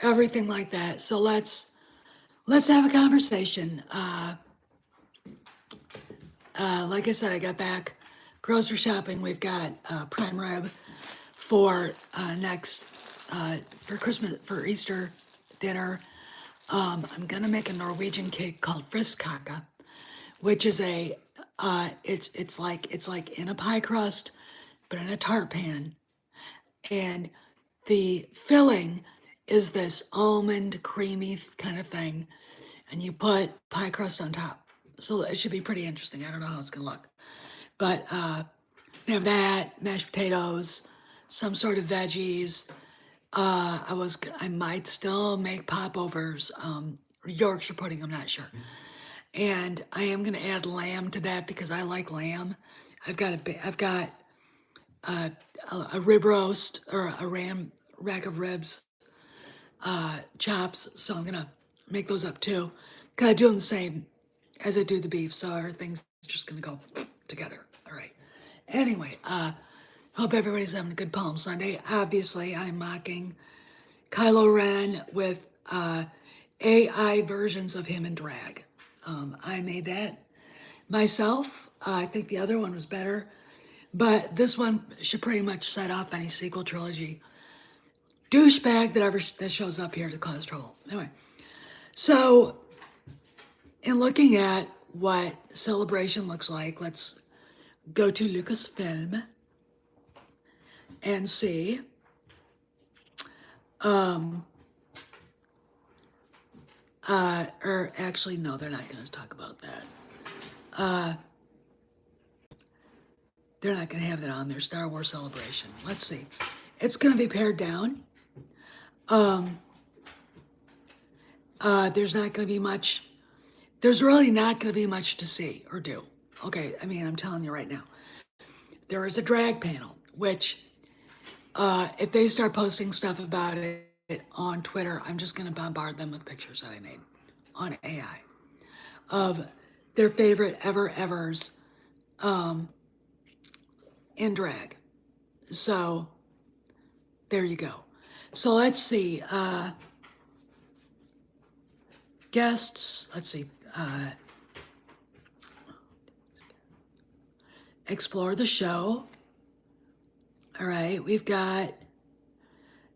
everything like that. So let's have a conversation. Like I said, I got back grocery shopping. We've got prime rib for next for Christmas for Easter dinner. I'm gonna make a Norwegian cake called friskaka, which is a it's like in a pie crust, but in a tart pan, and the filling is this almond creamy kind of thing, and you put pie crust on top. So it should be pretty interesting. I don't know how it's gonna look, but we have that, mashed potatoes, some sort of veggies. I might still make popovers, or Yorkshire pudding. I'm not sure, and I am gonna add lamb to that because I like lamb. I've got a rib roast or a ram rack of ribs, chops. So I'm gonna make those up too. Cause I do them the same as I do the beef, so everything's just gonna go together. All right. Anyway, hope everybody's having a good Palm Sunday. Obviously, I'm mocking Kylo Ren with AI versions of him in drag. I made that myself. I think the other one was better, but this one should pretty much set off any sequel trilogy douchebag that shows up here to cause trouble. Anyway, so in looking at what Celebration looks like, let's go to Lucasfilm and see. Or actually, no, they're not going to talk about that. They're not going to have that on their Star Wars Celebration. Let's see. It's going to be pared down. There's not going to be much. There's really not going to be much to see or do. Okay, I mean, I'm telling you right now. There is a drag panel, which if they start posting stuff about it on Twitter, I'm just going to bombard them with pictures that I made on AI of their favorite evers in drag. So there you go. So let's see. Guests, let's see. Explore the show. All right, we've got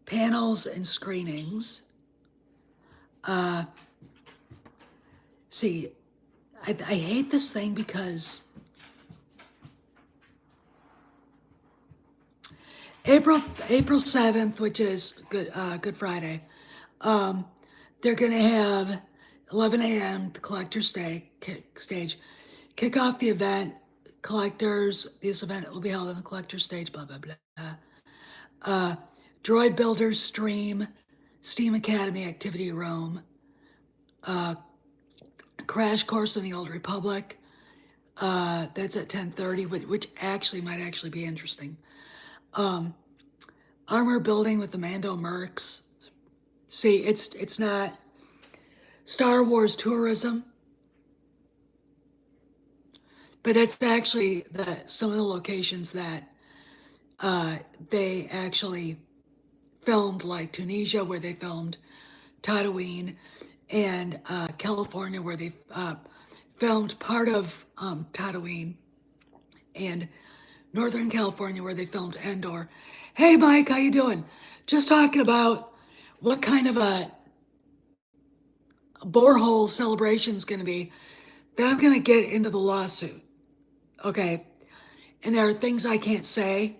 panels and screenings. See, I hate this thing because April 7th, which is Good Friday, they're gonna have 11 a.m. the collector stage, kick off the event. This event will be held on the collector stage. Blah blah blah. Droid Builders stream, Steam Academy activity room, Crash Course in the Old Republic. That's at 10:30, which actually might actually be interesting. Armor building with the Mando Mercs. See, it's not Star Wars tourism, but it's actually some of the locations that they actually filmed, like Tunisia, where they filmed Tatooine, and California, where they filmed part of Tatooine, and Northern California, where they filmed Endor. Hey, Mike, how you doing? Just talking about what kind of a borehole celebration is going to be. Then I'm going to get into the lawsuit, okay? And there are things I can't say.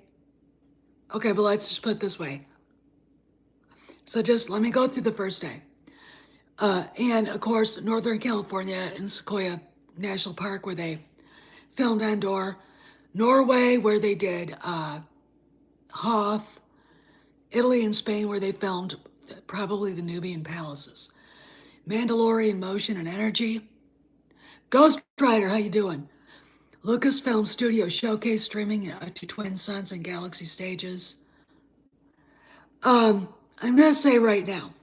Okay, but let's just put it this way. So just let me go through the first day. And of course, Northern California and Sequoia National Park, where they filmed Endor. Norway, where they did Hoth. Italy and Spain, where they filmed probably the Nubian palaces. Mandalorian Motion and Energy. Ghost Rider, how you doing? Lucasfilm Studio Showcase streaming to Twin Suns and Galaxy stages. I'm gonna say right now,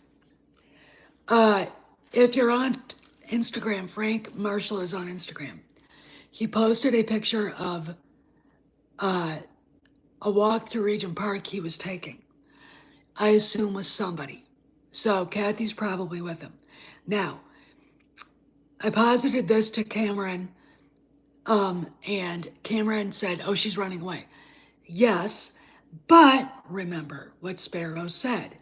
if you're on Instagram, Frank Marshall is on Instagram. He posted a picture of a walk through Regent Park he was taking. I assume with somebody. So Kathy's probably with him. Now, I posited this to Cameron, and Cameron said, oh, she's running away. Yes, but remember what Sparrow said.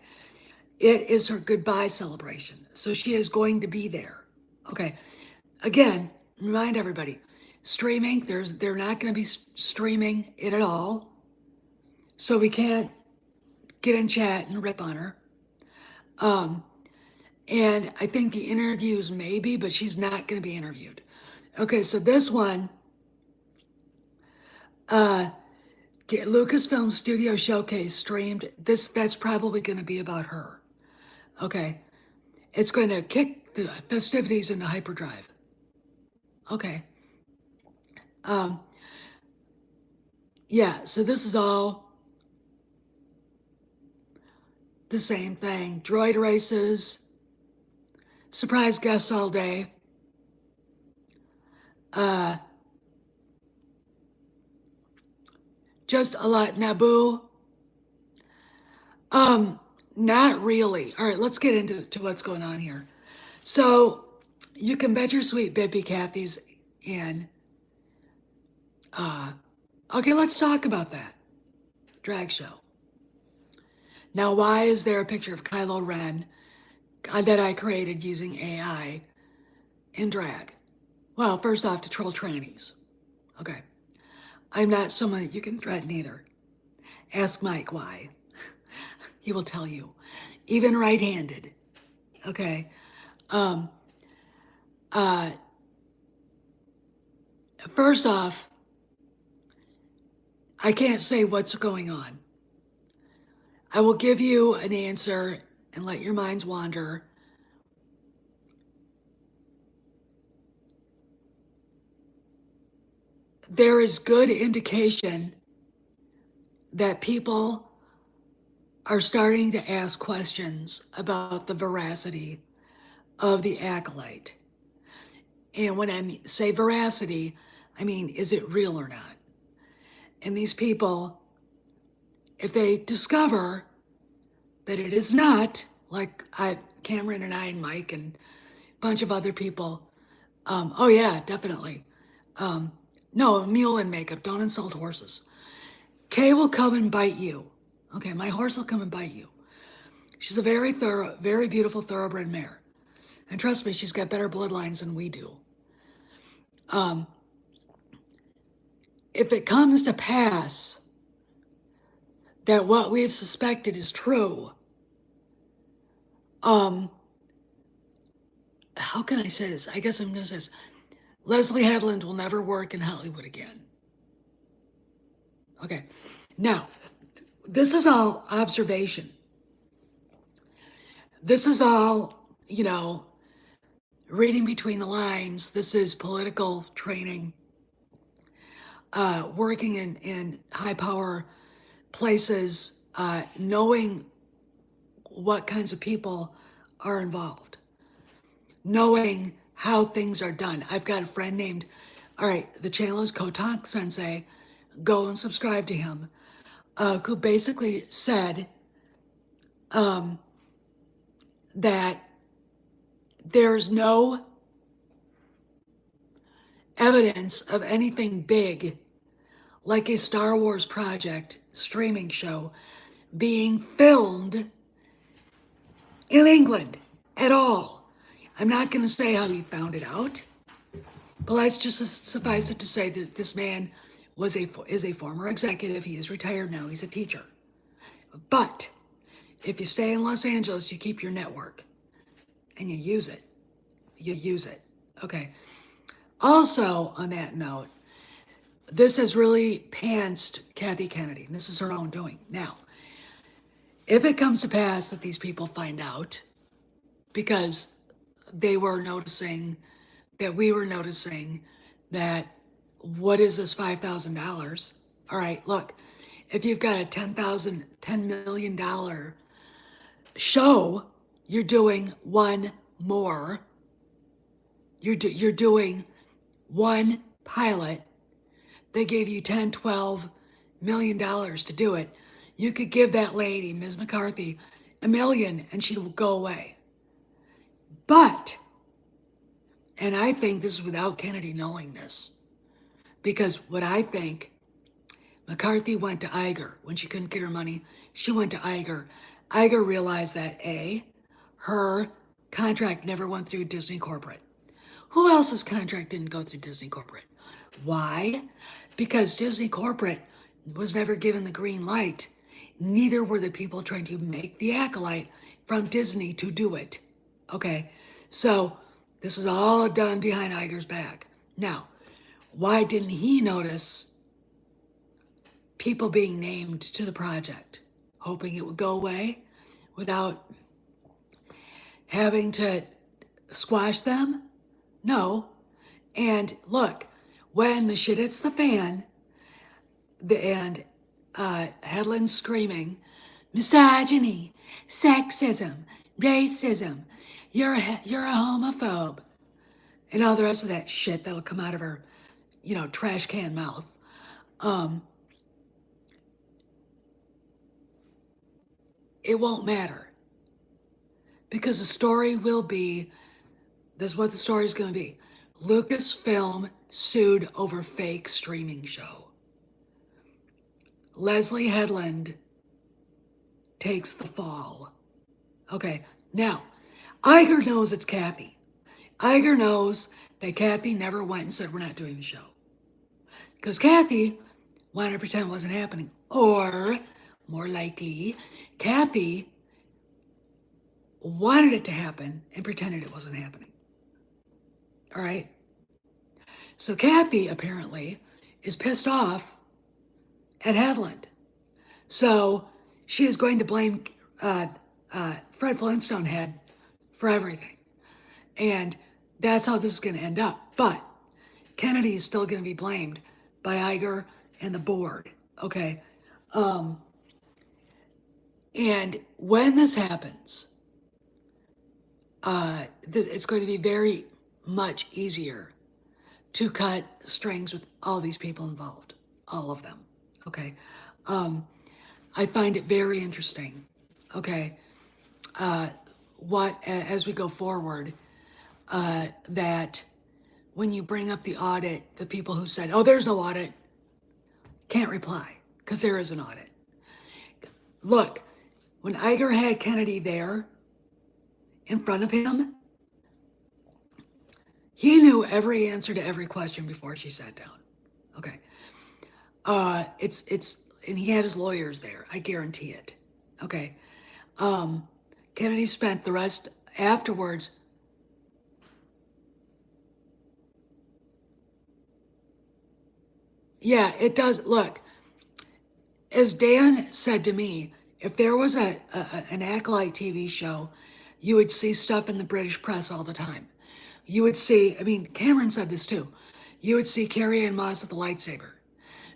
It is her goodbye celebration. So she is going to be there. Okay. Again, remind everybody, streaming, they're not going to be streaming it at all. So we can't get in chat and rip on her. And I think the interviews maybe, but she's not going to be interviewed. Okay, so this one, Lucasfilm Studio Showcase streamed. That's probably going to be about her. Okay, it's going to kick the festivities into hyperdrive. Okay. Yeah, so this is all the same thing. Droid races, surprise guests all day. Just a lot. Naboo. Not really. All right, let's get into what's going on here. So you can bet your sweet Bippy Kathy's in. Okay, let's talk about that drag show. Now, why is there a picture of Kylo Ren that I created using AI in drag? Well, first off, to troll trannies. Okay. I'm not someone that you can threaten either. Ask Mike why. He will tell you. Even right-handed. Okay. First off, I can't say what's going on. I will give you an answer and let your minds wander. There is good indication that people are starting to ask questions about the veracity of the Acolyte. And when I say veracity, I mean, is it real or not? And these people, if they discover that it is not, like Cameron and I and Mike and a bunch of other people, oh yeah, definitely. No, a mule in makeup, don't insult horses. Kay will come and bite you. Okay, my horse will come and bite you. She's a very beautiful thoroughbred mare. And trust me, she's got better bloodlines than we do. If it comes to pass that what we've suspected is true, how can I say this? I guess I'm going to say this. Leslie Headland will never work in Hollywood again. Okay. Now, this is all observation. This is all, reading between the lines. This is political training, working in high power places, knowing what kinds of people are involved, knowing how things are done. I've got a friend named, all right, the channel is Kotak Sensei. Go and subscribe to him, who basically said that there's no evidence of anything big like a Star Wars project streaming show being filmed in England at all. I'm not going to say how he found it out, but let's just suffice it to say that this man is a former executive. He is retired now. He's a teacher. But if you stay in Los Angeles, you keep your network and you use it. You use it. Okay. Also, on that note, this has really pantsed Kathy Kennedy, and this is her own doing. Now, if it comes to pass that these people find out, because we were noticing that what is this $5,000? All right, look, if you've got a $10 million show, you're doing one more. You're doing one pilot. They gave you $10, $12 million to do it. You could give that lady, Ms. McCarthy, a million and she will go away. But, and I think this is without Kennedy knowing this, because what I think, McCarthy went to Iger when she couldn't get her money. She went to Iger. Iger realized that A, her contract never went through Disney corporate. Who else's contract didn't go through Disney corporate? Why? Because Disney corporate was never given the green light. Neither were the people trying to make the Acolyte from Disney to do it. Okay, so this was all done behind Iger's back. Now, why didn't he notice people being named to the project, hoping it would go away without having to squash them? No. And look, when the shit hits the fan, and Hedlund's screaming, misogyny, sexism, racism, you're a homophobe, and all the rest of that shit that'll come out of her, trash can mouth. It won't matter, because the story will be, this is what the story is going to be. Lucasfilm sued over fake streaming show. Leslie Hedlund takes the fall. Okay, now, Iger knows it's Kathy. Iger knows that Kathy never went and said, we're not doing the show. Because Kathy wanted to pretend it wasn't happening. Or, more likely, Kathy wanted it to happen and pretended it wasn't happening. All right? So Kathy, apparently, is pissed off at Hedlund. So she is going to blame Fred Flintstone head for everything. And that's how this is going to end up. But Kennedy is still going to be blamed by Iger and the board. Okay? And when this happens, it's going to be very much easier to cut strings with all these people involved, all of them. Okay, I find it very interesting. Okay, as we go forward, that when you bring up the audit, the people who said, "Oh, there's no audit," can't reply because there is an audit. Look, when Iger had Kennedy there in front of him, he knew every answer to every question before she sat down. Okay. And he had his lawyers there. I guarantee it. Okay. Kennedy spent the rest afterwards. Yeah, it does. Look, as Dan said to me, if there was an Acolyte TV show, you would see stuff in the British press all the time. You would see, I mean, Cameron said this too. You would see Carrie Ann Moss with the lightsaber.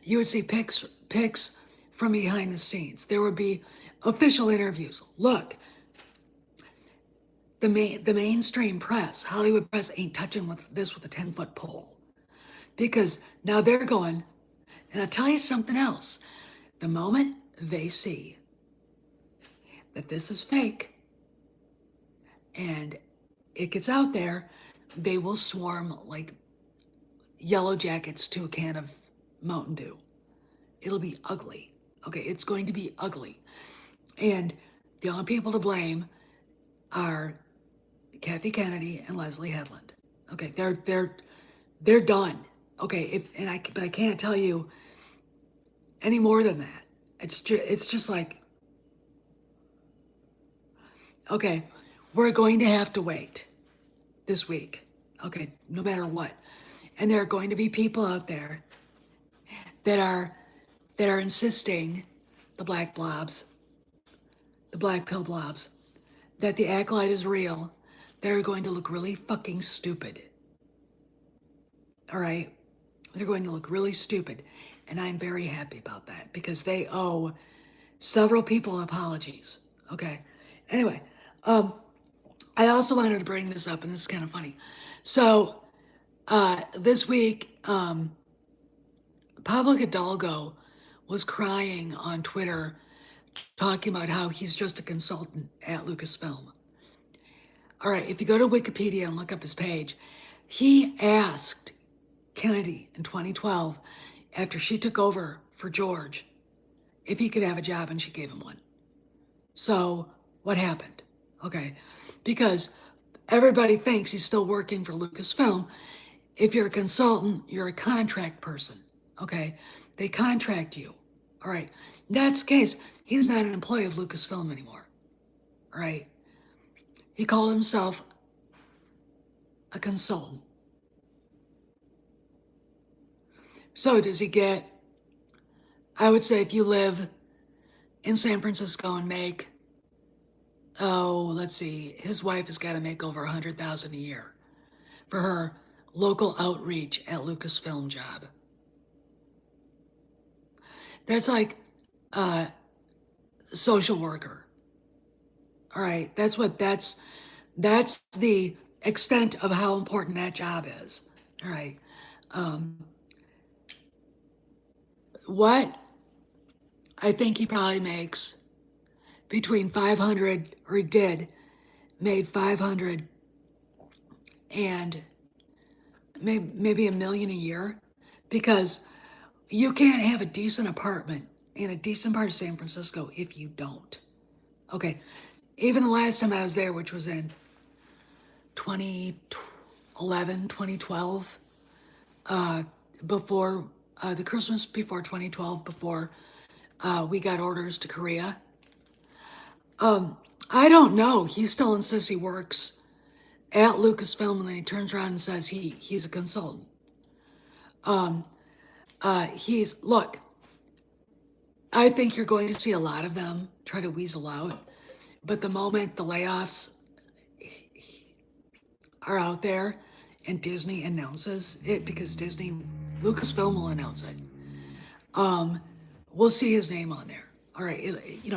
You would see pics from behind the scenes. There would be official interviews. Look, the mainstream press, Hollywood press, ain't touching this with a 10-foot pole, because now they're going. And I'll tell you something else. The moment they see that this is fake and it gets out there, they will swarm like yellow jackets to a can of Mountain Dew. It'll be ugly. Okay, it's going to be ugly. And the only people to blame are Kathy Kennedy and Leslie Hedlund. Okay, they're done. Okay, but I can't tell you any more than that. It's just like, okay, we're going to have to wait this week. Okay, no matter what. And there are going to be people out there that are insisting, the black blobs, the black pill blobs, that the Acolyte is real. They're going to look really fucking stupid. All right? They're going to look really stupid. And I'm very happy about that, because they owe several people apologies. Okay? Anyway, I also wanted to bring this up, and this is kind of funny. So, this week, Pablo Hidalgo was crying on Twitter, talking about how he's just a consultant at Lucasfilm. All right, if you go to Wikipedia and look up his page, he asked Kennedy in 2012, after she took over for George, if he could have a job, and she gave him one. So what happened? Okay, because everybody thinks he's still working for Lucasfilm. If you're a consultant, you're a contract person. Okay, they contract you. All right, in that case, he's not an employee of Lucasfilm anymore. All right, he called himself a consultant. So does he get, I would say if you live in San Francisco and make, oh, let's see, his wife has got to make over 100,000 a year for her local outreach at Lucasfilm job. That's like a social worker. All right, that's the extent of how important that job is. All right. What I think he probably makes between 500, or he did, made 500 and maybe $1 million a year, because you can't have a decent apartment in a decent part of San Francisco if you don't. Okay, even the last time I was there, which was in 2011, 2012, before the Christmas before 2012, before we got orders to Korea. I don't know. He still insists he works at Lucasfilm, and then he turns around and says he's a consultant. Look, I think you're going to see a lot of them try to weasel out, but the moment the layoffs are out there and Disney announces it, because Lucasfilm will announce it, we'll see his name on there. All right,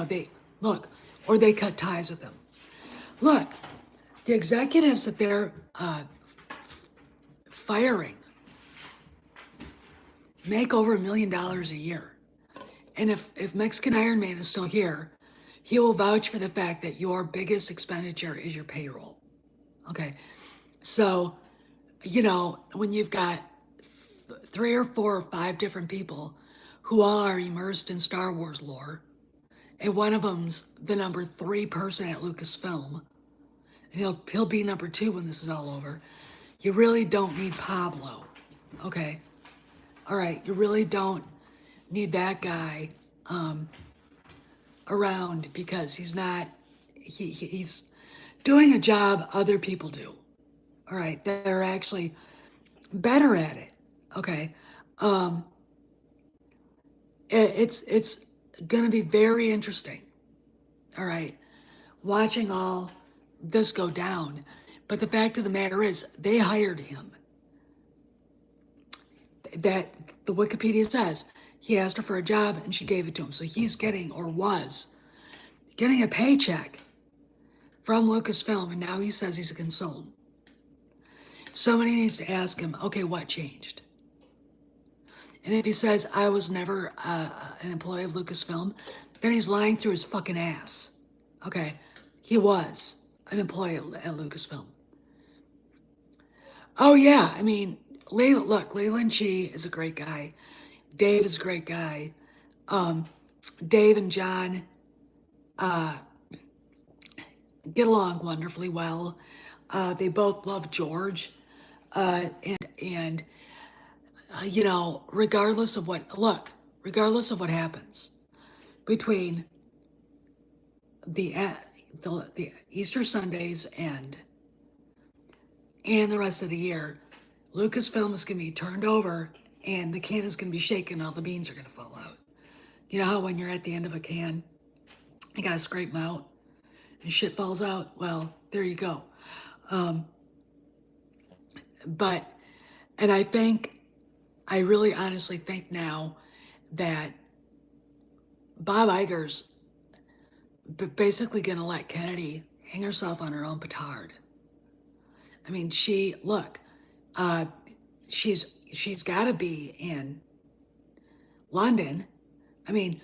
they look, or they cut ties with him. Look, the executives that they're firing make over $1 million a year. And if Mexican Iron Man is still here, he will vouch for the fact that your biggest expenditure is your payroll. Okay, so, when you've got 3 or 4 or 5 different people who all are immersed in Star Wars lore, and one of them's the number 3 person at Lucasfilm, and he'll be number 2 when this is all over, you really don't need Pablo. Okay, all right, you really don't need that guy around, because he's doing a job other people do. All right, they're actually better at it. Okay, it's gonna be very interesting. All right, watching all this go down. But the fact of the matter is, they hired him. That the Wikipedia says he asked her for a job and she gave it to him. So he's getting, or was getting, a paycheck from Lucasfilm, and now he says he's a consultant. Somebody needs to ask him, okay, what changed? And if he says, I was never an employee of Lucasfilm, then he's lying through his fucking ass. Okay, he was an employee at Lucasfilm. Oh yeah, I mean, Leland Chee is a great guy. Dave is a great guy. Dave and John get along wonderfully well. They both love George, and regardless of what happens between the Easter Sundays and the rest of the year, Lucasfilm is going to be turned over, and the can is going to be shaken, and all the beans are going to fall out. You know how when you're at the end of a can, you got to scrape them out, and shit falls out? Well, there you go. And I really honestly think now that Bob Iger's basically going to let Kennedy hang herself on her own petard. I mean, she's got to be in London. I mean,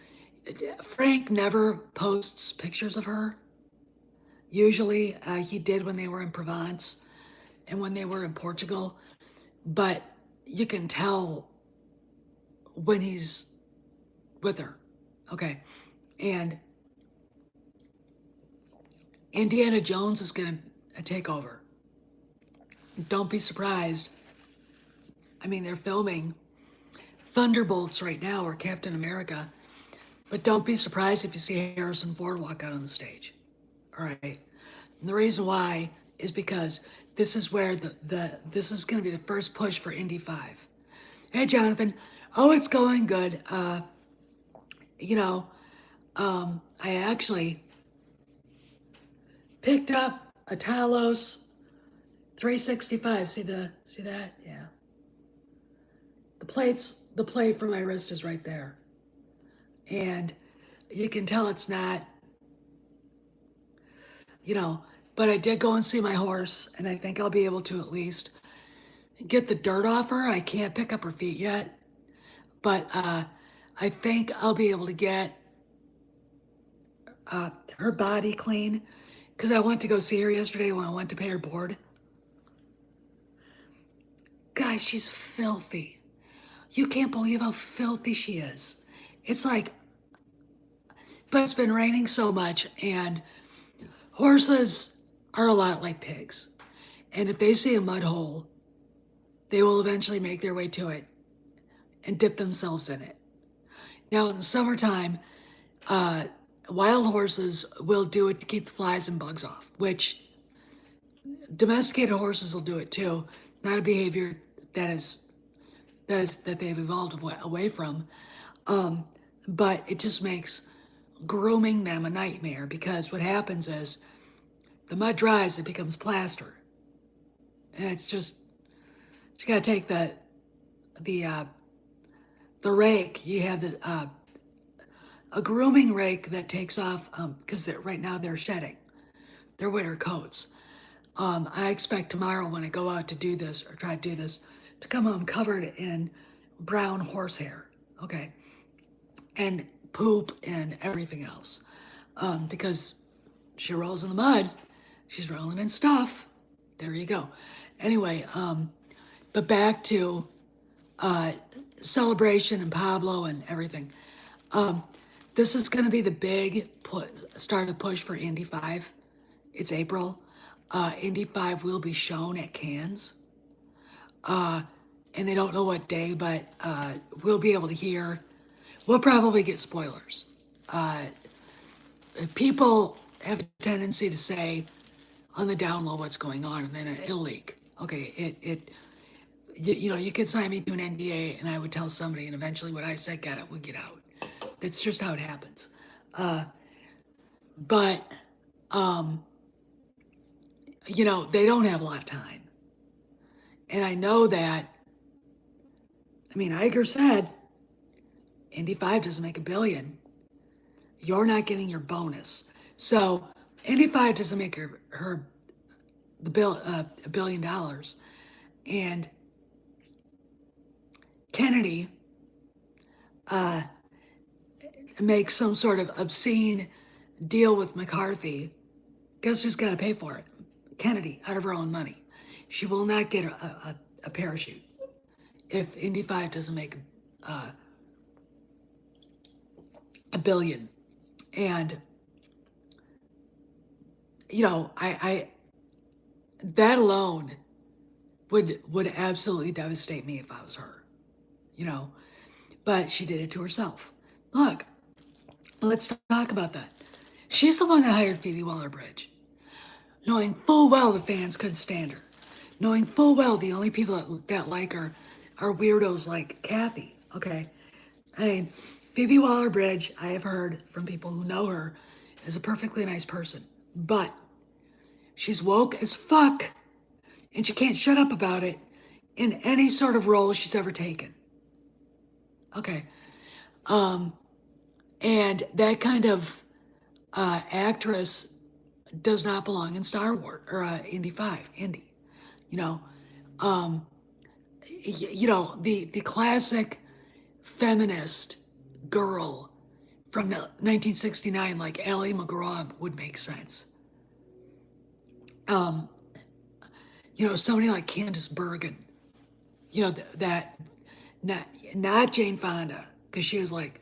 Frank never posts pictures of her. Usually, he did when they were in Provence and when they were in Portugal, but you can tell when he's with her. Okay. And Indiana Jones is going to take over. Don't be surprised. I mean, they're filming Thunderbolts right now or Captain America, but don't be surprised if you see Harrison Ford walk out on the stage. All right. And the reason why is because this is where this is going to be the first push for Indy 5. Hey, Jonathan. Oh, it's going good. You know, I actually picked up a Talos 365. See that? Yeah. The plate for my wrist is right there. And you can tell it's not, you know, but I did go and see my horse, and I think I'll be able to at least get the dirt off her. I can't pick up her feet yet, but I think I'll be able to get her body clean because I went to go see her yesterday when I went to pay her board. Guys, she's filthy. You can't believe how filthy she is. It's like, but it's been raining so much, and horses are a lot like pigs. And if they see a mud hole, they will eventually make their way to it and dip themselves in it. Now, in the summertime, wild horses will do it to keep the flies and bugs off, which domesticated horses will do it too. Not a behavior that is that they've evolved away from, but it just makes grooming them a nightmare because what happens is the mud dries, it becomes plaster, and it's just you gotta take the rake. You have a grooming rake that takes off because right now they're shedding their winter coats. I expect tomorrow when I go out to do this or try to do this to come home covered in brown horsehair, okay, and poop and everything else, because she rolls in the mud, she's rolling in stuff. There you go. Anyway, but back to Celebration and Pablo and everything. This is going to be the big start of push for Indy 5. It's April. Indy 5 will be shown at Cannes. And they don't know what day, but we'll be able to hear. We'll probably get spoilers. People have a tendency to say on the down low what's going on, and then it'll leak. Okay, you know, you could sign me to an NDA, and I would tell somebody, and eventually what I said would get out. That's just how it happens. But you know, they don't have a lot of time. And I know that, I mean, Iger said, Indy 5 doesn't make $1 billion. You're not getting your bonus. So Indy 5 doesn't make her $1 billion. And Kennedy makes some sort of obscene deal with McCarthy. Guess who's got to pay for it? Kennedy, out of her own money. She will not get a parachute if Indy 5 doesn't make $1 billion. And you know, I that alone would absolutely devastate me if I was her. You know, but she did it to herself. Look, let's talk about that. She's the one that hired Phoebe Waller-Bridge, knowing full well the fans couldn't stand her, knowing full well the only people that like her are weirdos like Kathy, okay? I mean, Phoebe Waller-Bridge, I have heard from people who know her, is a perfectly nice person, but she's woke as fuck, and she can't shut up about it in any sort of role she's ever taken. Okay. And that kind of actress does not belong in Star Wars or Indy 5, Indy. You know, you know, the classic feminist girl from 1969, like Ally McGraw, would make sense. Um, somebody like Candice Bergen, that not Jane Fonda, because she was like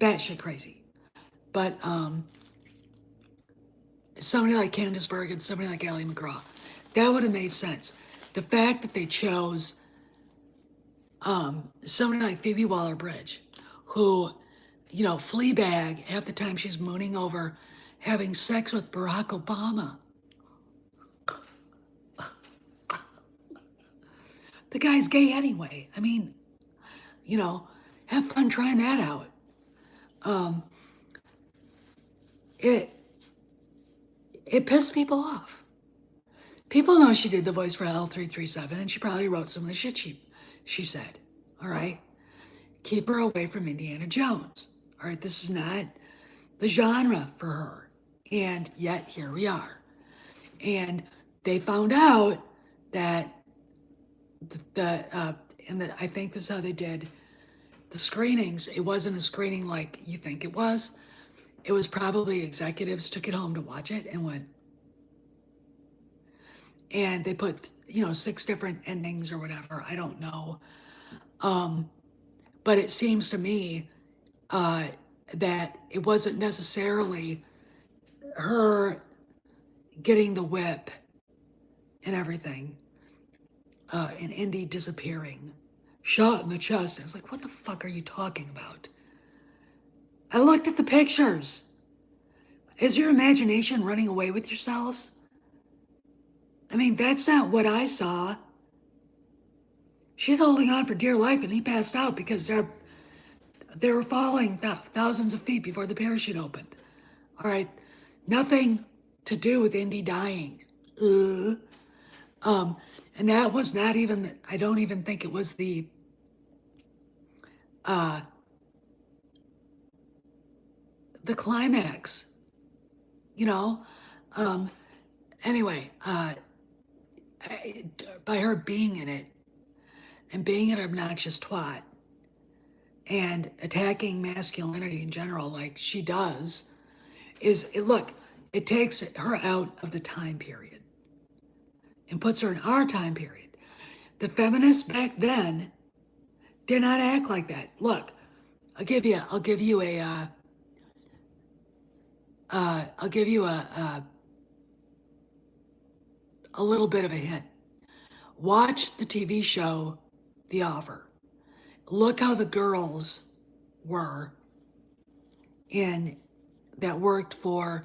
batshit crazy, but somebody like Candice Bergen, somebody like Ally McGraw, that would have made sense. The fact that they chose somebody like Phoebe Waller-Bridge, who, Fleabag, half the time she's mooning over having sex with Barack Obama. The guy's gay anyway. I mean, have fun trying that out. It it pissed people off. People know she did the voice for L337, and she probably wrote some of the shit she said. All right, keep her away from Indiana Jones. All right, this is not the genre for her, and yet here we are. And they found out that I think this is how they did the screenings. It wasn't a screening like you think it was. It was probably executives took it home to watch it and went, and they put 6 different endings or whatever. I don't know, but it seems to me that it wasn't necessarily her getting the whip and everything, and Indy disappearing, shot in the chest. I was like, what the fuck are you talking about? I looked at the pictures. Is your imagination running away with yourselves? I mean, that's not what I saw. She's holding on for dear life, and he passed out because they were falling thousands of feet before the parachute opened. All right, nothing to do with Indy dying. And that was not even. I don't even think it was the climax. Anyway, by her being in it and being an obnoxious twat and attacking masculinity in general like she does, look, it takes her out of the time period and puts her in our time period. The feminists back then did not act like that. Look, I'll give you a little bit of a hint. Watch the TV show The Offer. Look how the girls were that worked for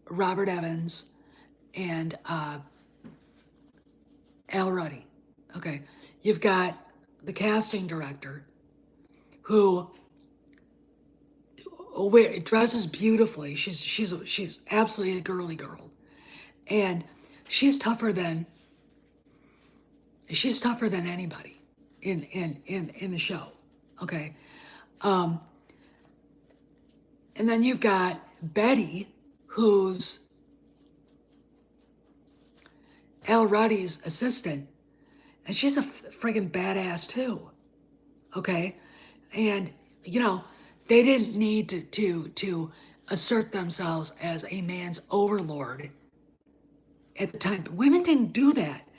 Robert Evans and Al Ruddy. Okay, you've got the casting director who dresses beautifully. She's absolutely a girly girl, and she's tougher than anybody in the show. Okay, and then you've got Betty, who's Al Ruddy's assistant, and she's a friggin' badass too. Okay, and they didn't need to assert themselves as a man's overlord at the time. But women didn't do that.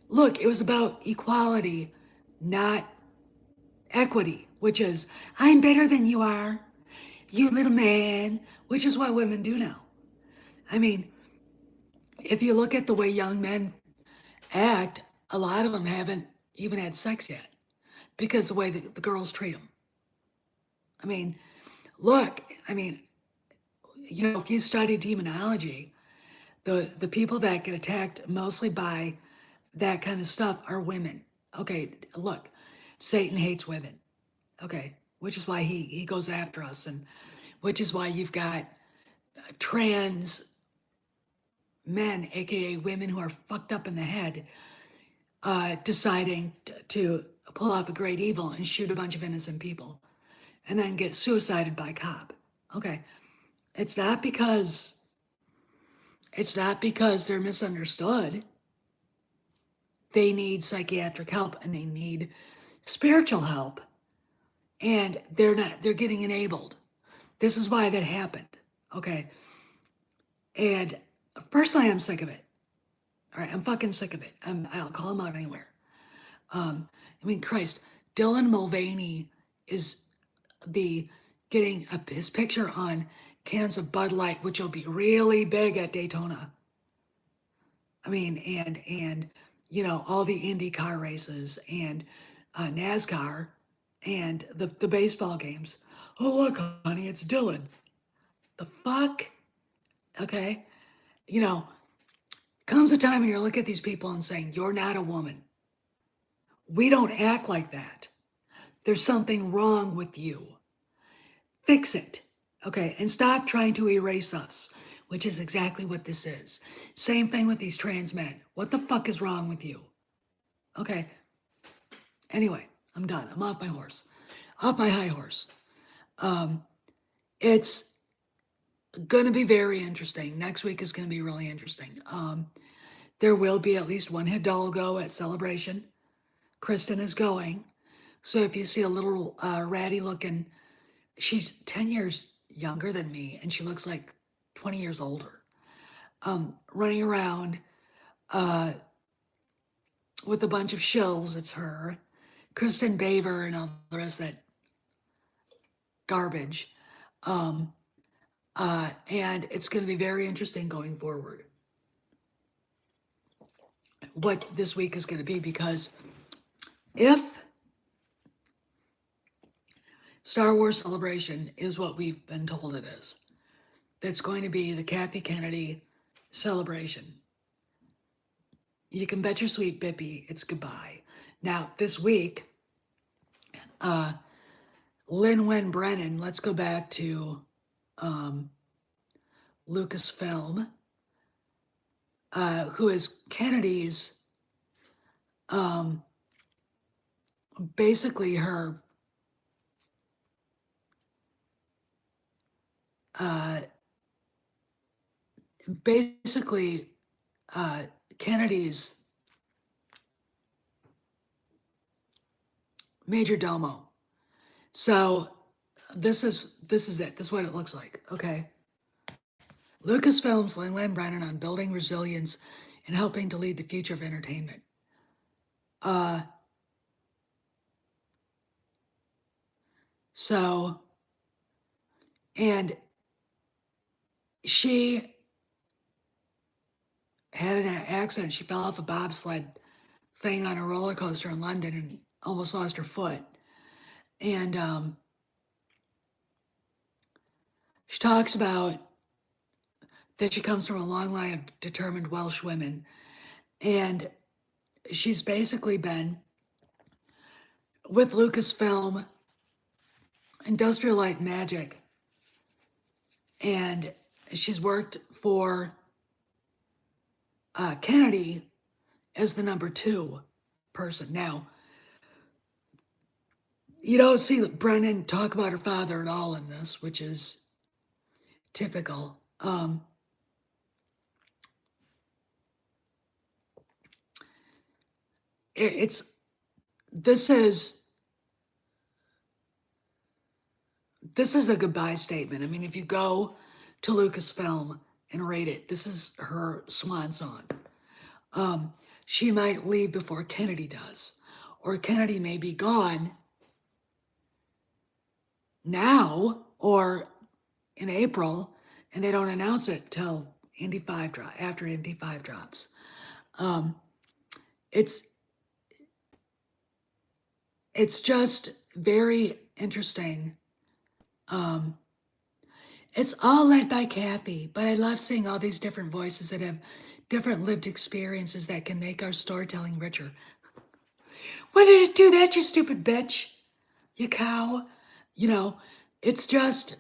Look, it was about equality, not equity, which is I'm better than you are, you little man, which is what women do now. I mean, if you look at the way young men act, a lot of them haven't even had sex yet because the way the girls treat them. I mean, look, if you study demonology, the people that get attacked mostly by that kind of stuff are women. Okay, look, Satan hates women. Okay, which is why he goes after us, and which is why you've got trans men, aka women who are fucked up in the head, deciding to pull off a great evil and shoot a bunch of innocent people and then get suicided by a cop. Okay, it's not because they're misunderstood. They need psychiatric help and they need spiritual help. and they're getting enabled. This is why that happened. Okay. And personally, I'm sick of it. All right. I'm fucking sick of it. I'll call him out anywhere. I mean, Christ, Dylan Mulvaney is the getting his picture on cans of Bud Light, which will be really big at Daytona. I mean, and all the Indy car races and NASCAR and the baseball games. Oh look, honey, it's Dylan. The fuck? Okay, you know, comes a time when you're looking at these people and saying, "You're not a woman. We don't act like that. There's something wrong with you. Fix it." Okay, and stop trying to erase us, which is exactly what this is. Same thing with these trans men. What the fuck is wrong with you? Okay, anyway, I'm done. I'm off my horse. Off my high horse. It's going to be very interesting. Next week is going to be really interesting. There will be at least one Hidalgo at Celebration. Kristen is going. So if you see a little ratty looking, she's 10 years younger than me and she looks like 20 years older. Running around with a bunch of shills, it's her. Kristen Baver and all the rest of that garbage. And it's going to be very interesting going forward what this week is going to be, because if Star Wars Celebration is what we've been told it is, that's going to be the Kathy Kennedy celebration, you can bet your sweet Bippy it's goodbye. Now, this week, Lin-Wen Brennan, let's go back to Lucasfilm, who is Kennedy's, basically her Kennedy's major domo. So this is it. This is what it looks like. Okay. Lucasfilm's Lin-Wen Brennan on building resilience and helping to lead the future of entertainment. So, and she had an accident. She fell off a bobsled thing on a roller coaster in London and almost lost her foot. And she talks about that she comes from a long line of determined Welsh women. And she's basically been with Lucasfilm, Industrial Light and Magic, and she's worked for Kennedy as the number 2 person. Now, you don't see Brennan talk about her father at all in this, which is typical. This is a goodbye statement. I mean, if you go to Lucasfilm and rate it, this is her swan song. She might leave before Kennedy does, or Kennedy may be gone now or in April, and they don't announce it till after Indy 5 drops. It's just very interesting. It's all led by Kathy, but I love seeing all these different voices that have different lived experiences that can make our storytelling richer. Why did it do that, you stupid bitch? You cow? It's just,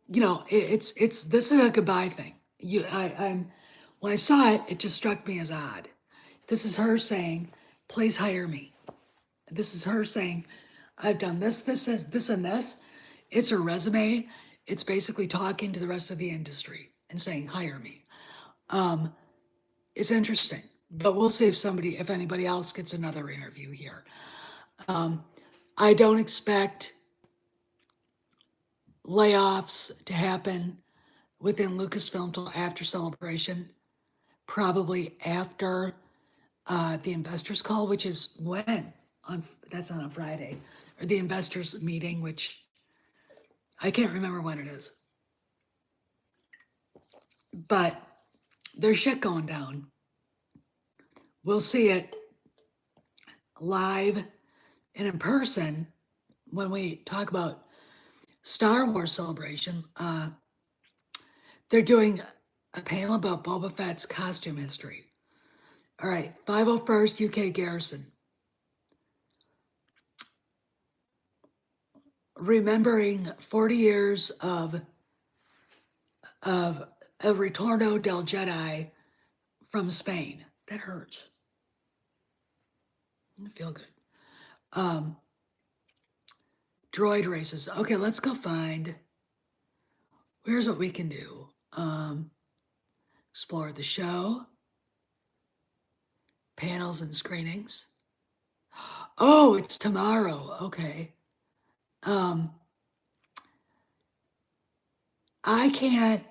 this is a goodbye thing. When I saw it, it just struck me as odd. This is her saying, please hire me. This is her saying, I've done this, and this. It's her resume. It's basically talking to the rest of the industry and saying, hire me. It's interesting. but we'll see if anybody else gets another interview here. I don't expect layoffs to happen within Lucasfilm till after Celebration, probably after the investors call, which is when that's on a Friday, or the investors meeting, which I can't remember when it is. But there's shit going down. We'll see it live and in person when we talk about Star Wars Celebration. They're doing a panel about Boba Fett's costume history. All right, 501st UK Garrison. Remembering 40 years of El Retorno del Jedi from Spain. That hurts. I feel good. Droid races. Okay, let's go find. Here's what we can do. Explore the show. Panels and screenings. Oh, it's tomorrow. Okay. I can't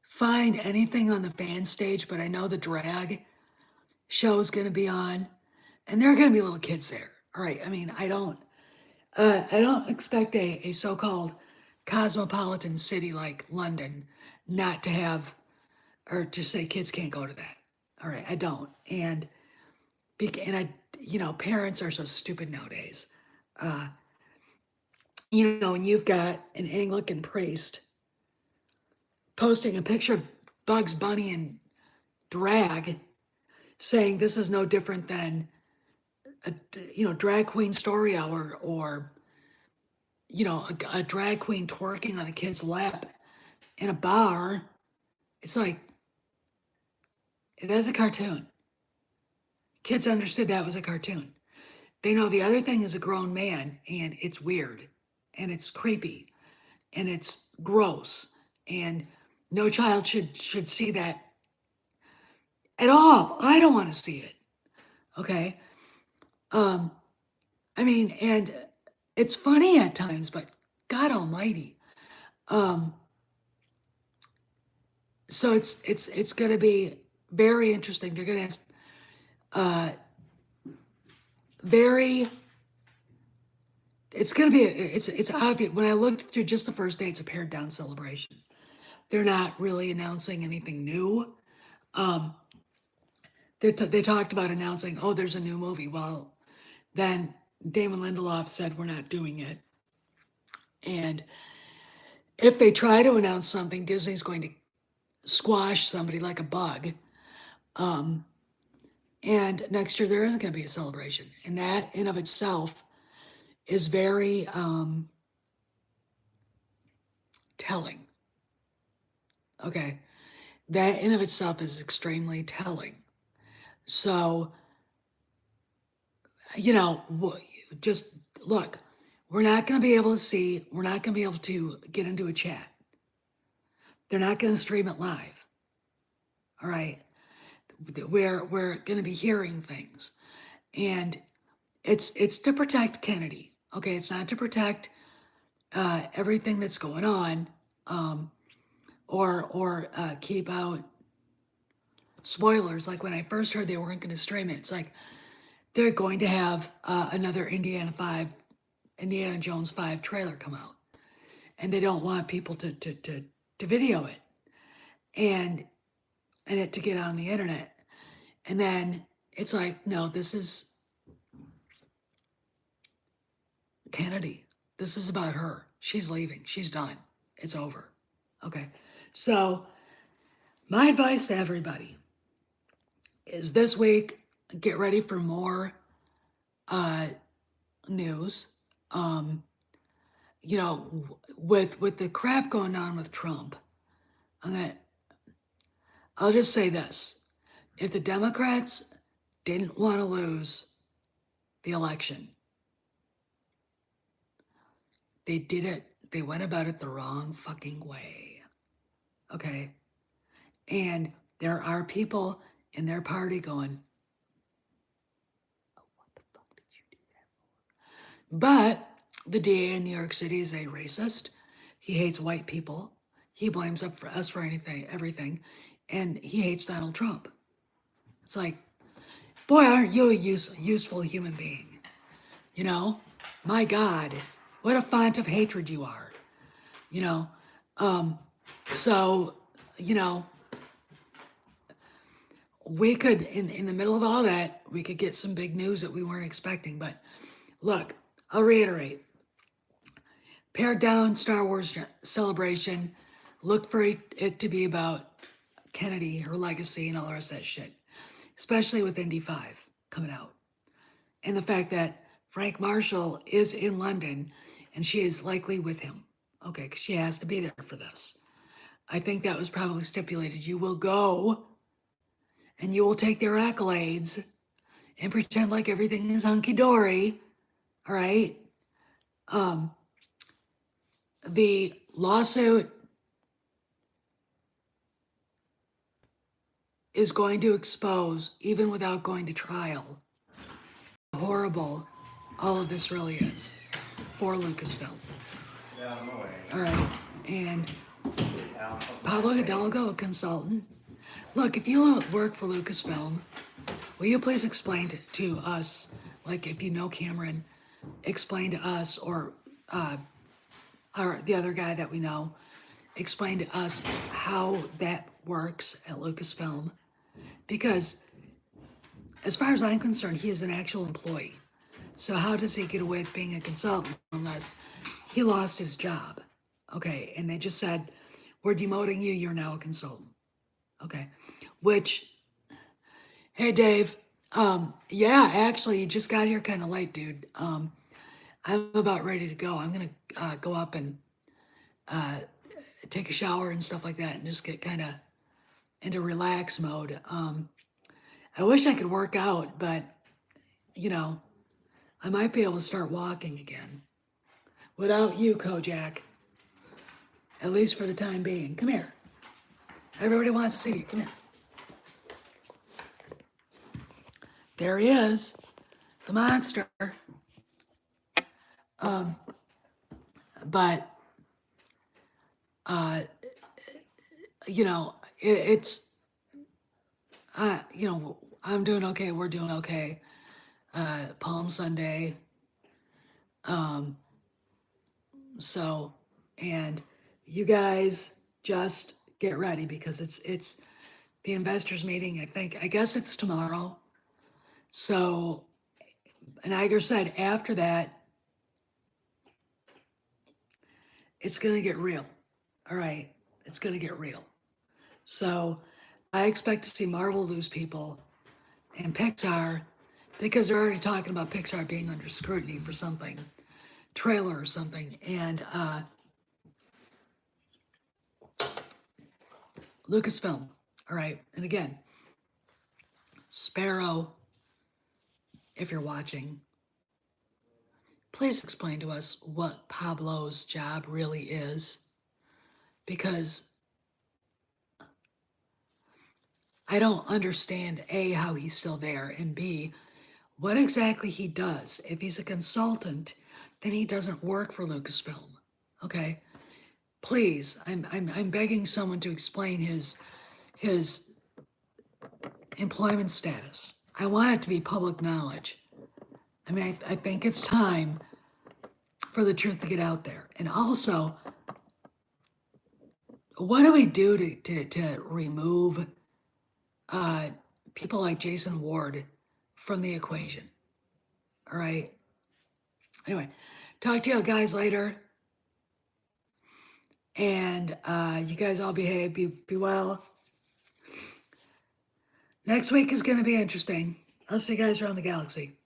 find anything on the fan stage, but I know the drag show is going to be on, and there are going to be little kids there. All right. I mean, I don't expect a so-called cosmopolitan city like London not to have, or to say kids can't go to that. All right, I don't. And parents are so stupid nowadays. And you've got an Anglican priest posting a picture of Bugs Bunny and drag, saying this is no different than a drag queen story hour, or a drag queen twerking on a kid's lap in a bar. It's like, that's a cartoon. Kids understood that was a cartoon. They know the other thing is a grown man, and it's weird, and it's creepy, and it's gross, and no child should see that at all. I don't want to see it. Okay. I mean, and it's funny at times, but God Almighty. So it's going to be very interesting. They're going to have very. It's going to be. It's obvious when I looked through just the first day. It's a pared down celebration. They're not really announcing anything new. They talked about announcing, oh, there's a new movie. Well, then Damon Lindelof said we're not doing it. And if they try to announce something, Disney's going to squash somebody like a bug. And next year there isn't going to be a celebration, and that in of itself is very telling. Okay, that in of itself is extremely telling. So, just look, we're not going to be able to see, we're not going to be able to get into a chat. They're not going to stream it live. All right, we're going to be hearing things, and it's to protect Kennedy. Okay, it's not to protect everything that's going on, or keep out spoilers. Like when I first heard they weren't going to stream it, it's like they're going to have another Indiana Jones 5 trailer come out, and they don't want people to video it and it to get on the internet. And then it's like, no, this is Kennedy. This is about her. She's leaving. She's done. It's over. Okay. So my advice to everybody is this week, get ready for more news. With the crap going on with Trump, I'll just say this. If the Democrats didn't want to lose the election, they did it. They went about it the wrong fucking way. okay? And there are people in their party going, what the fuck did you do that? But the DA in New York City is a racist. He hates white people. He blames us for anything, everything, and he hates Donald Trump. It's like, boy, aren't you a useful human being? You know, my God, what a font of hatred you are. You know, so you know, we could in the middle of all that, we could get some big news that we weren't expecting. But look, I'll reiterate: pared down Star Wars celebration. Look for it to be about Kennedy, her legacy, and all the rest of that shit, especially with Indy 5 coming out. And the fact that Frank Marshall is in London and she is likely with him. Okay, because she has to be there for this. I think that was probably stipulated. You will go and you will take their accolades and pretend like everything is hunky dory. All right. The lawsuit is going to expose, even without going to trial, how horrible all of this really is for Lucasfilm. All right. And Pablo Hidalgo, a consultant. Look, if you work for Lucasfilm, will you please explain to us, like if you know Cameron, explain to us, or the other guy that we know, explain to us how that works at Lucasfilm. Because as far as I'm concerned, he is an actual employee. So how does he get away with being a consultant unless he lost his job? Okay, and they just said, we're demoting you, you're now a consultant. Okay, which, hey Dave, yeah, actually you just got here kind of late, dude. I'm about ready to go. I'm gonna go up and take a shower and stuff like that and just get kind of into relax mode. I wish I could work out, but you know, I might be able to start walking again without you, Kojak, at least for the time being. Come here. Everybody wants to see you. Come here. There he is, the monster. But you know, it's you know, I'm doing okay. We're doing okay. Palm Sunday. So, and you guys just get ready because it's the investors meeting. I guess it's tomorrow. So, and Iger said after that, it's gonna get real. All right, it's gonna get real. So, I expect to see Marvel lose people and Pixar, because they're already talking about Pixar being under scrutiny for something, trailer or something, and Lucasfilm. All right, and again, Sparrow, if you're watching, please explain to us what Pablo's job really is, because I don't understand A, how he's still there, and B, what exactly he does. If he's a consultant, then he doesn't work for Lucasfilm. Okay, please, I'm begging someone to explain his employment status. I want it to be public knowledge. I mean, I think it's time for the truth to get out there. And also, what do we do to remove people like Jason Ward from the equation? All right. Anyway, talk to you guys later. And you guys all behave, be well. Next week is going to be interesting. I'll see you guys around the galaxy.